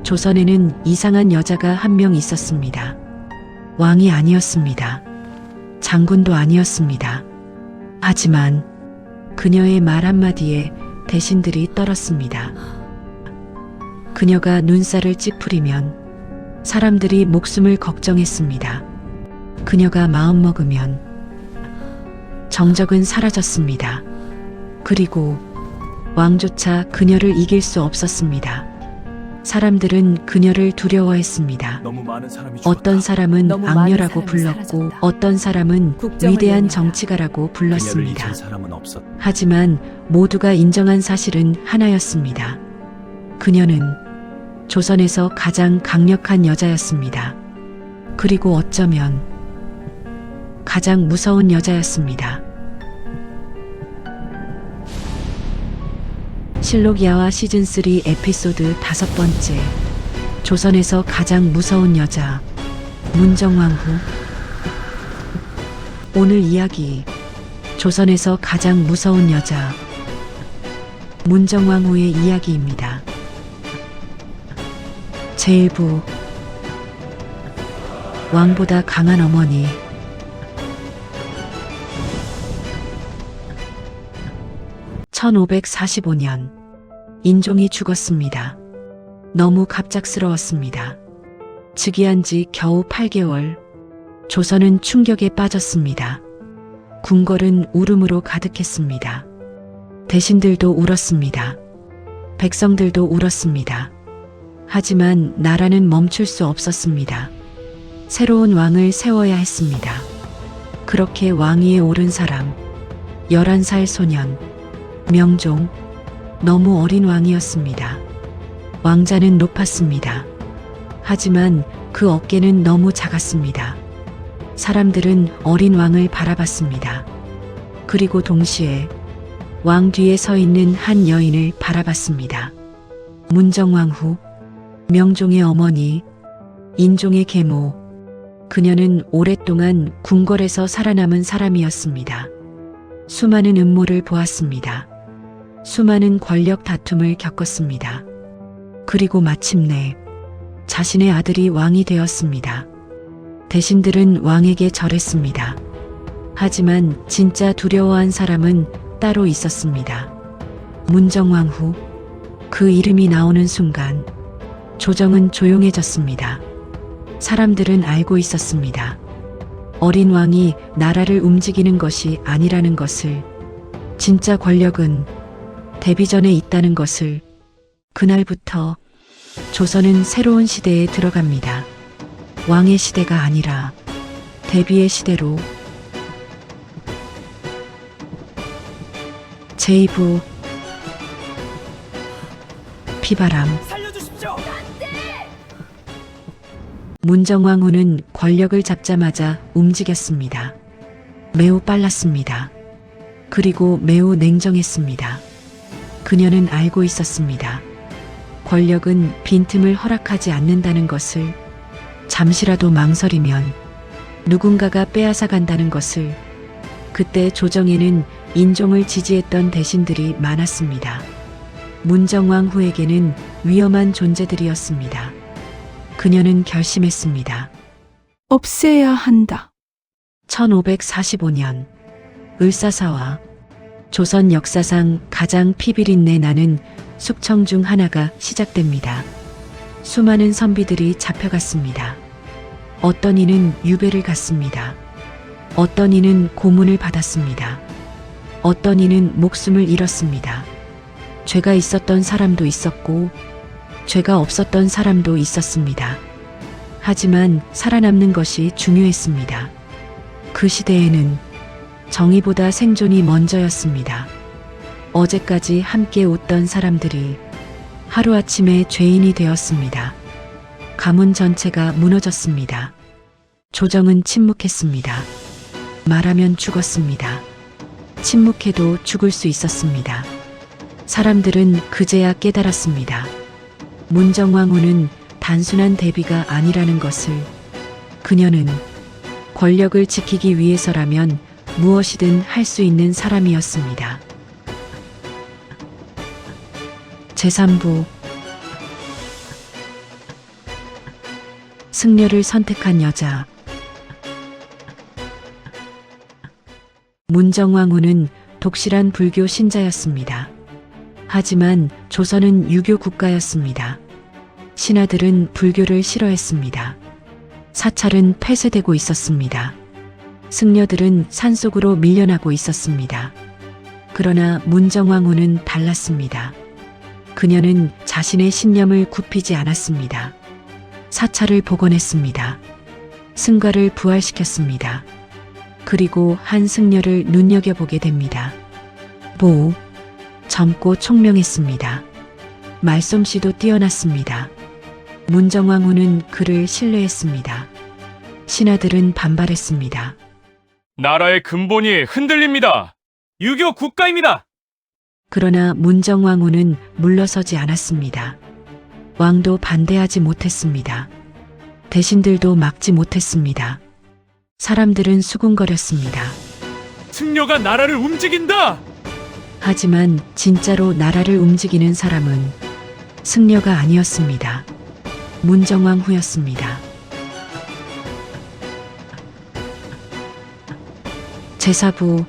조선에는 이상한 여자가 한 명 있었습니다. 왕이 아니었습니다. 장군도 아니었습니다. 하지만 그녀의 말 한마디에 대신들이 떨었습니다. 그녀가 눈살을 찌푸리면 사람들이 목숨을 걱정했습니다. 그녀가 마음먹으면 정적은 사라졌습니다. 그리고 왕조차 그녀를 이길 수 없었습니다. 사람들은 그녀를 두려워했습니다. 너무 많은 사람이 죽었다. 어떤 사람은 너무 많은 악녀라고 사람이 불렀고 사라졌다. 어떤 사람은 국정을 위대한 위하여 정치가라고 그녀를 불렀습니다. 잊은 사람은 없었다. 하지만 모두가 인정한 사실은 하나였습니다. 그녀는 조선에서 가장 강력한 여자였습니다. 그리고 어쩌면 가장 무서운 여자였습니다. 실록 야화 시즌3 에피소드 5번째. 조선에서 가장 무서운 여자 문정왕후. 오늘 이야기 조선에서 가장 무서운 여자 문정왕후의 이야기입니다. 제1부 왕보다 강한 어머니. (1545년) 인종이 죽었습니다. 너무 갑작스러웠습니다. 즉위한 지 겨우 8개월, 조선은 충격에 빠졌습니다. 궁궐은 울음으로 가득했습니다. 대신들도 울었습니다. 백성들도 울었습니다. 하지만 나라는 멈출 수 없었습니다. 새로운 왕을 세워야 했습니다. 그렇게 왕위에 오른 사람, 11살 소년, 명종. 너무 어린 왕이었습니다. 왕자는 높았습니다. 하지만 그 어깨는 너무 작았습니다. 사람들은 어린 왕을 바라봤습니다. 그리고 동시에 왕 뒤에 서 있는 한 여인을 바라봤습니다. 문정왕후, 명종의 어머니, 인종의 계모. 그녀는 오랫동안 궁궐에서 살아남은 사람이었습니다. 수많은 음모를 보았습니다. 수많은 권력 다툼을 겪었습니다. 그리고 마침내 자신의 아들이 왕이 되었습니다. 대신들은 왕에게 절했습니다. 하지만 진짜 두려워한 사람은 따로 있었습니다. 문정왕후. 그 이름이 나오는 순간 조정은 조용해졌습니다. 사람들은 알고 있었습니다. 어린 왕이 나라를 움직이는 것이 아니라는 것을, 진짜 권력은 데뷔전에 있다는 것을. 그날부터 조선은 새로운 시대에 들어갑니다. 왕의 시대가 아니라 데뷔의 시대로. 제2부 피바람. 살려주십시오. 문정왕후는 권력을 잡자마자 움직였습니다. 매우 빨랐습니다. 그리고 매우 냉정했습니다. 그녀는 알고 있었습니다. 권력은 빈틈을 허락하지 않는다는 것을, 잠시라도 망설이면 누군가가 빼앗아 간다는 것을. 그때 조정에는 인종을 지지했던 대신들이 많았습니다. 문정왕후에게는 위험한 존재들이었습니다. 그녀는 결심했습니다. 없애야 한다. 1545년 을사사와 조선 역사상 가장 피비린내 나는 숙청 중 하나가 시작됩니다. 수많은 선비들이 잡혀갔습니다. 어떤 이는 유배를 갔습니다. 어떤 이는 고문을 받았습니다. 어떤 이는 목숨을 잃었습니다. 죄가 있었던 사람도 있었고 죄가 없었던 사람도 있었습니다. 하지만 살아남는 것이 중요했습니다. 그 시대에는 정의보다 생존이 먼저였습니다. 어제까지 함께 웃던 사람들이 하루아침에 죄인이 되었습니다. 가문 전체가 무너졌습니다. 조정은 침묵했습니다. 말하면 죽었습니다. 침묵해도 죽을 수 있었습니다. 사람들은 그제야 깨달았습니다. 문정왕후는 단순한 대비가 아니라는 것을. 그녀는 권력을 지키기 위해서라면 무엇이든 할 수 있는 사람이었습니다. 제3부 승려를 선택한 여자. 문정왕후는 독실한 불교 신자였습니다. 하지만 조선은 유교 국가였습니다. 신하들은 불교를 싫어했습니다. 사찰은 폐쇄되고 있었습니다. 승려들은 산속으로 밀려나고 있었습니다. 그러나 문정왕후는 달랐습니다. 그녀는 자신의 신념을 굽히지 않았습니다. 사찰을 복원했습니다. 승가를 부활시켰습니다. 그리고 한 승려를 눈여겨보게 됩니다. 젊고 총명했습니다. 말솜씨도 뛰어났습니다. 문정왕후는 그를 신뢰했습니다. 신하들은 반발했습니다. 나라의 근본이 흔들립니다. 유교 국가입니다. 그러나 문정왕후는 물러서지 않았습니다. 왕도 반대하지 못했습니다. 대신들도 막지 못했습니다. 사람들은 수군거렸습니다. 승려가 나라를 움직인다. 하지만 진짜로 나라를 움직이는 사람은 승려가 아니었습니다. 문정왕후였습니다. 제사부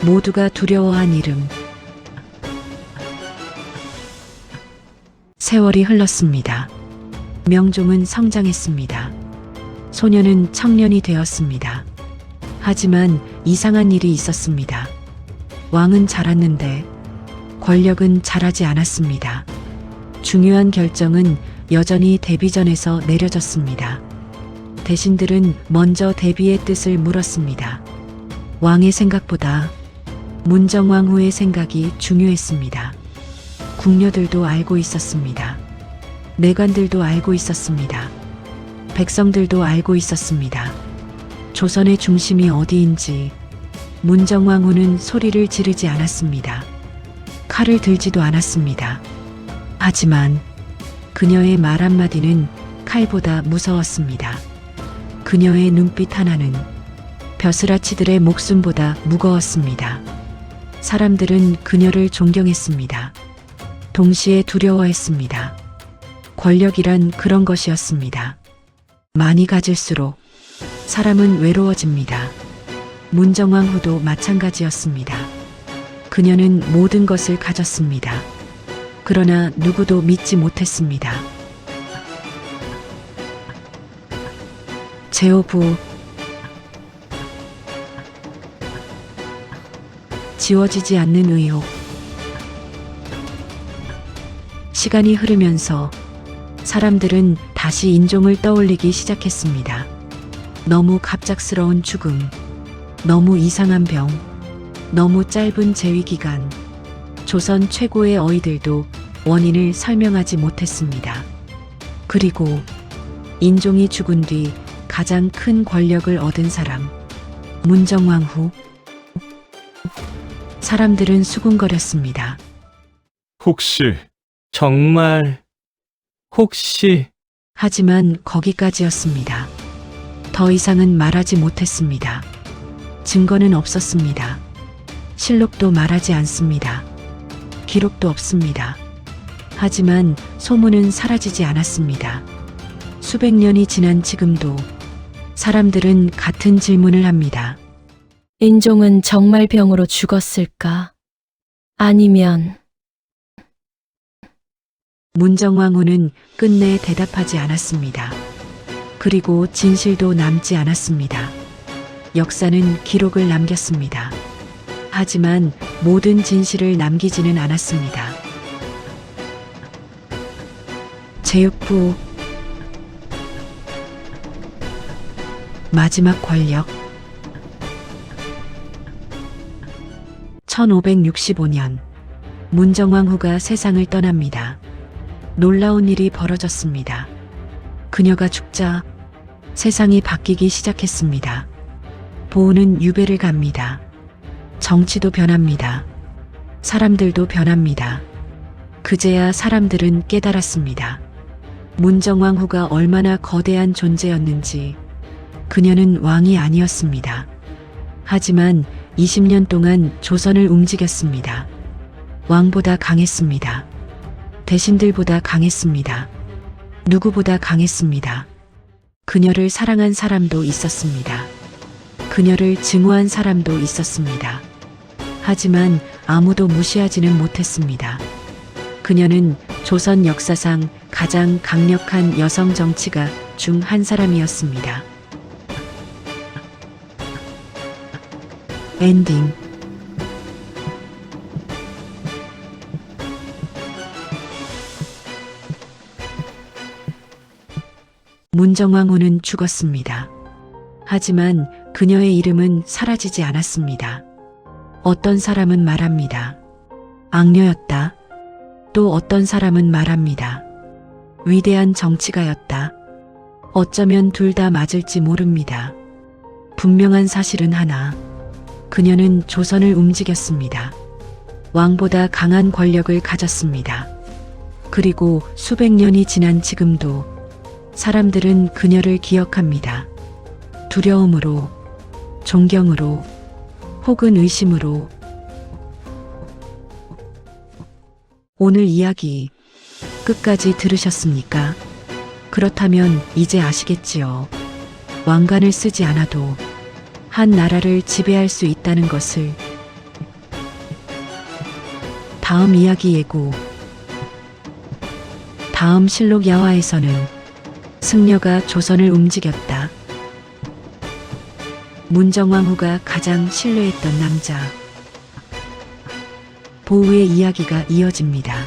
모두가 두려워한 이름. 세월이 흘렀습니다. 명종은 성장했습니다. 소녀는 청년이 되었습니다. 하지만 이상한 일이 있었습니다. 왕은 자랐는데 권력은 자라지 않았습니다. 중요한 결정은 여전히 대비전에서 내려졌습니다. 대신들은 먼저 대비의 뜻을 물었습니다. 왕의 생각보다 문정왕후의 생각이 중요했습니다. 궁녀들도 알고 있었습니다. 내관들도 알고 있었습니다. 백성들도 알고 있었습니다. 조선의 중심이 어디인지 문정왕후는 소리를 지르지 않았습니다. 칼을 들지도 않았습니다. 하지만 그녀의 말 한마디는 칼보다 무서웠습니다. 그녀의 눈빛 하나는 벼슬아치들의 목숨보다 무거웠습니다. 사람들은 그녀를 존경했습니다. 동시에 두려워했습니다. 권력이란 그런 것이었습니다. 많이 가질수록 사람은 외로워집니다. 문정왕후도 마찬가지였습니다. 그녀는 모든 것을 가졌습니다. 그러나 누구도 믿지 못했습니다. 제오부 지워지지 않는 의혹. 시간이 흐르면서 사람들은 다시 인종을 떠올리기 시작했습니다. 너무 갑작스러운 죽음, 너무 이상한 병, 너무 짧은 재위 기간. 조선 최고의 어이들도 원인을 설명하지 못했습니다. 그리고 인종이 죽은 뒤 가장 큰 권력을 얻은 사람, 문정왕후. 사람들은 수군거렸습니다. 혹시 하지만 거기까지였습니다. 더 이상은 말하지 못했습니다. 증거는 없었습니다. 실록도 말하지 않습니다. 기록도 없습니다. 하지만 소문은 사라지지 않았습니다. 수백 년이 지난 지금도 사람들은 같은 질문을 합니다. 인종은 정말 병으로 죽었을까? 아니면 문정왕후는 끝내 대답하지 않았습니다. 그리고 진실도 남지 않았습니다. 역사는 기록을 남겼습니다. 하지만 모든 진실을 남기지는 않았습니다. 제육부 마지막 권력. 1565년 문정왕후가 세상을 떠납니다. 놀라운 일이 벌어졌습니다. 그녀가 죽자 세상이 바뀌기 시작했습니다. 보호는 유배를 갑니다. 정치도 변합니다. 사람들도 변합니다. 그제야 사람들은 깨달았습니다. 문정왕후가 얼마나 거대한 존재였는지. 그녀는 왕이 아니었습니다. 하지만 20년 동안 조선을 움직였습니다. 왕보다 강했습니다. 대신들보다 강했습니다. 누구보다 강했습니다. 그녀를 사랑한 사람도 있었습니다. 그녀를 증오한 사람도 있었습니다. 하지만 아무도 무시하지는 못했습니다. 그녀는 조선 역사상 가장 강력한 여성 정치가 중 한 사람이었습니다. 엔딩. 문정왕후는 죽었습니다. 하지만 그녀의 이름은 사라지지 않았습니다. 어떤 사람은 말합니다. 악녀였다. 또 어떤 사람은 말합니다. 위대한 정치가였다. 어쩌면 둘 다 맞을지 모릅니다. 분명한 사실은 하나. 그녀는 조선을 움직였습니다. 왕보다 강한 권력을 가졌습니다. 그리고 수백 년이 지난 지금도 사람들은 그녀를 기억합니다. 두려움으로, 존경으로, 혹은 의심으로. 오늘 이야기 끝까지 들으셨습니까? 그렇다면 이제 아시겠지요. 왕관을 쓰지 않아도 한 나라를 지배할 수 있다는 것을. 다음 이야기 예고. 다음 실록 야화에서는 승려가 조선을 움직였다. 문정왕후가 가장 신뢰했던 남자 보우의 이야기가 이어집니다.